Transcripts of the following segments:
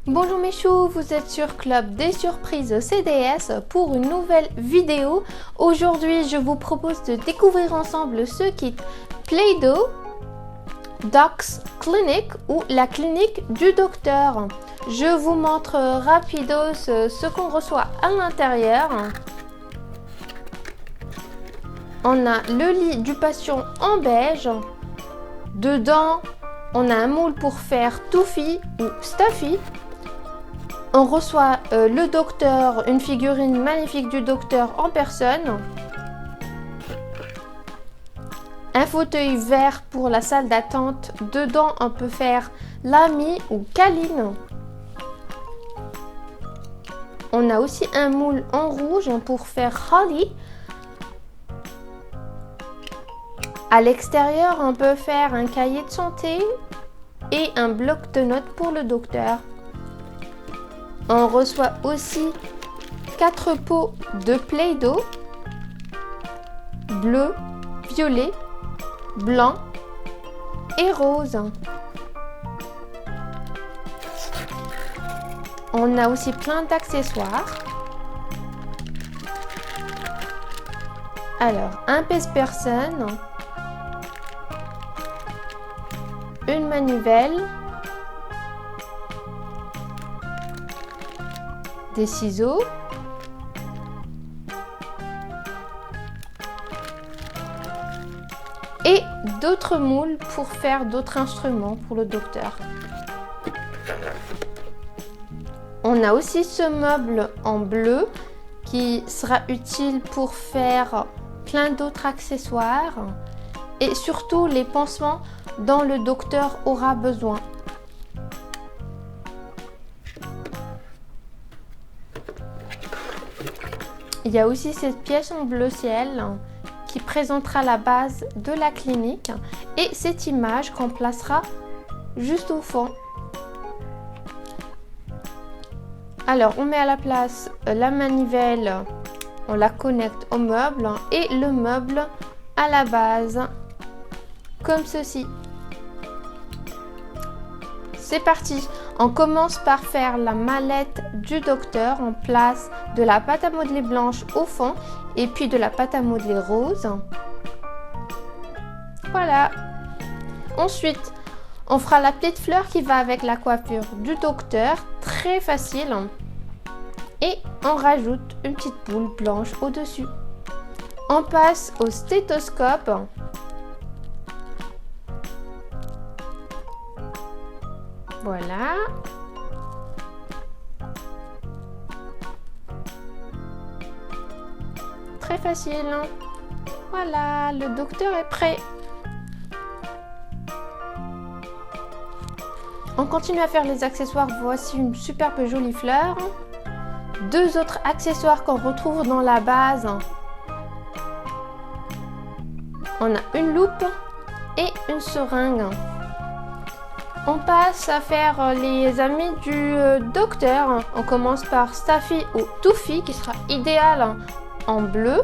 Bonjour mes choux, vous êtes sur Club des Surprises CDS pour une nouvelle vidéo. Aujourd'hui, je vous propose de découvrir ensemble ce kit Play-Doh Doc's Clinic ou la clinique du docteur. Je vous montre rapidos ce qu'on reçoit à l'intérieur. On a le lit du patient en beige. Dedans, on a un moule pour faire Touffi ou Stuffy. On reçoit le docteur, une figurine magnifique du docteur en personne. Un fauteuil vert pour la salle d'attente. Dedans, on peut faire l'ami ou Kaline. On a aussi un moule en rouge pour faire Holly. À l'extérieur, on peut faire un cahier de santé et un bloc de notes pour le docteur. On reçoit aussi 4 pots de Play-Doh, bleu, violet, blanc et rose. On a aussi plein d'accessoires. Alors, un pèse-personne, une manivelle, des ciseaux, et d'autres moules pour faire d'autres instruments pour le docteur. On a aussi ce meuble en bleu qui sera utile pour faire plein d'autres accessoires et surtout les pansements dont le docteur aura besoin. Il y a aussi cette pièce en bleu ciel qui présentera la base de la clinique et cette image qu'on placera juste au fond. Alors, on met à la place la manivelle, on la connecte au meuble et le meuble à la base, comme ceci. C'est parti! On commence par faire la mallette du docteur. On place de la pâte à modeler blanche au fond et puis de la pâte à modeler rose. Voilà. Ensuite, on fera la petite fleur qui va avec la coiffure du docteur. Très facile. Et on rajoute une petite boule blanche au-dessus. On passe au stéthoscope. Voilà. Très facile. Voilà, le docteur est prêt. On continue à faire les accessoires. Voici une superbe jolie fleur. Deux autres accessoires qu'on retrouve dans la base. On a une loupe et une seringue. On passe à faire les amis du docteur. On commence par Stuffy ou Touffi qui sera idéal en bleu.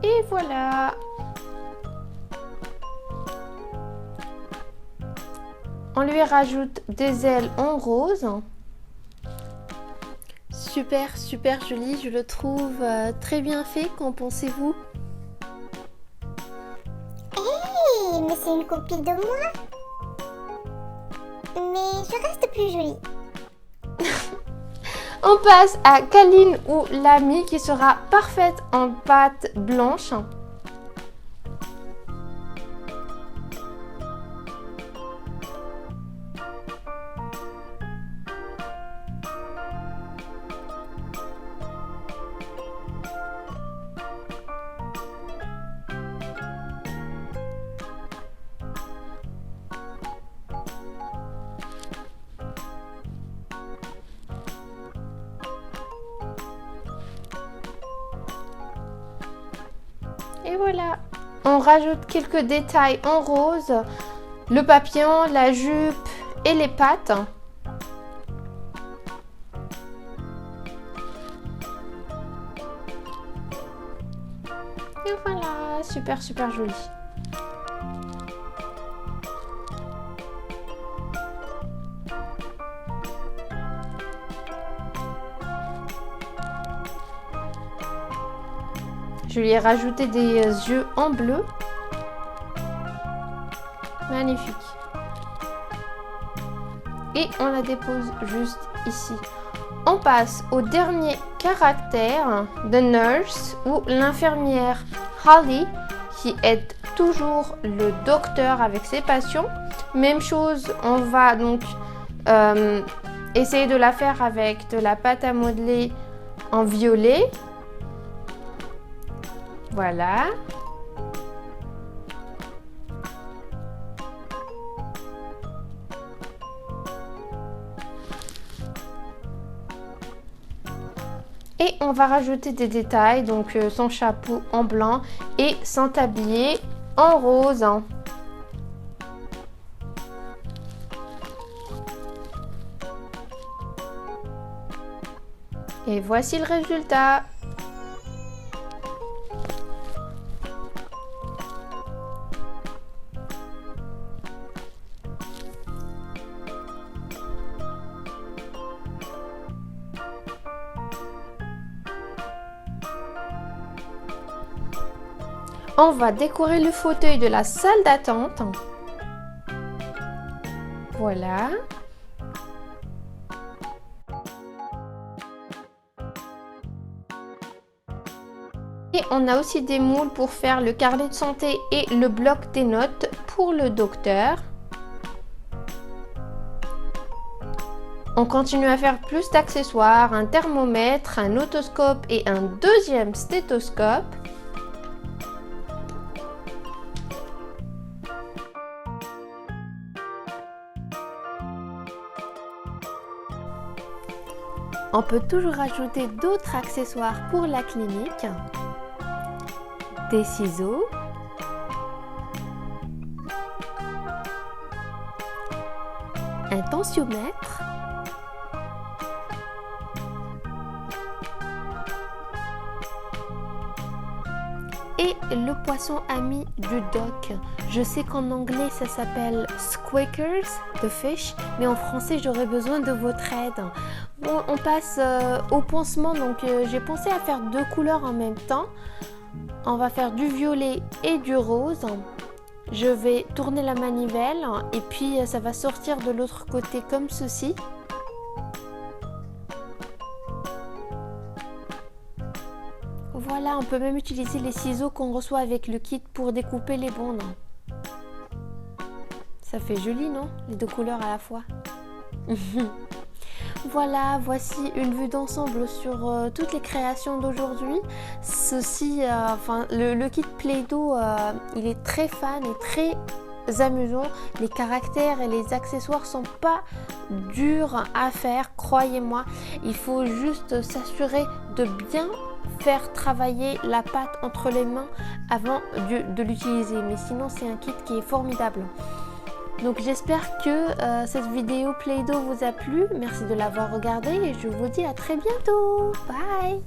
Et voilà. On lui rajoute des ailes en rose. Super, super joli, je le trouve très bien fait. Qu'en pensez-vous? Hey, mais c'est une copie de moi. Mais je reste plus jolie. On passe à Kaline ou l'ami qui sera parfaite en pâte blanche. Et voilà. On rajoute quelques détails en rose, le papillon, la jupe et les pattes. Et voilà, super joli. Je lui ai rajouté des yeux en bleu. Magnifique. Et on la dépose juste ici. On passe au dernier caractère de Nurse ou l'infirmière Holly qui aide toujours le docteur avec ses patients. Même chose, on va donc essayer de la faire avec de la pâte à modeler en violet. Voilà. Et on va rajouter des détails, donc son chapeau en blanc et son tablier en rose. Et voici le résultat. On va décorer le fauteuil de la salle d'attente. Voilà. Et on a aussi des moules pour faire le carnet de santé et le bloc des notes pour le docteur. On continue à faire plus d'accessoires, un thermomètre, un otoscope et un deuxième stéthoscope. On peut toujours ajouter d'autres accessoires pour la clinique, des ciseaux, un tensiomètre, et le poisson ami du doc. Je sais qu'en anglais ça s'appelle Squeakers, the fish, mais en français j'aurais besoin de votre aide. Bon, on passe au pansement, donc j'ai pensé à faire deux couleurs en même temps. On va faire du violet et du rose. Je vais tourner la manivelle et puis ça va sortir de l'autre côté comme ceci. Voilà, on peut même utiliser les ciseaux qu'on reçoit avec le kit pour découper les bandes. Ça fait joli, non? Les deux couleurs à la fois. Voilà, voici une vue d'ensemble sur toutes les créations d'aujourd'hui. Ceci, le kit Play-Doh, il est très fan et très amusant. Les caractères et les accessoires sont pas durs à faire, croyez-moi. Il faut juste s'assurer de bien faire travailler la pâte entre les mains avant de l'utiliser. Mais sinon, c'est un kit qui est formidable. Donc j'espère que cette vidéo Play-Doh vous a plu. Merci de l'avoir regardée et je vous dis à très bientôt. Bye!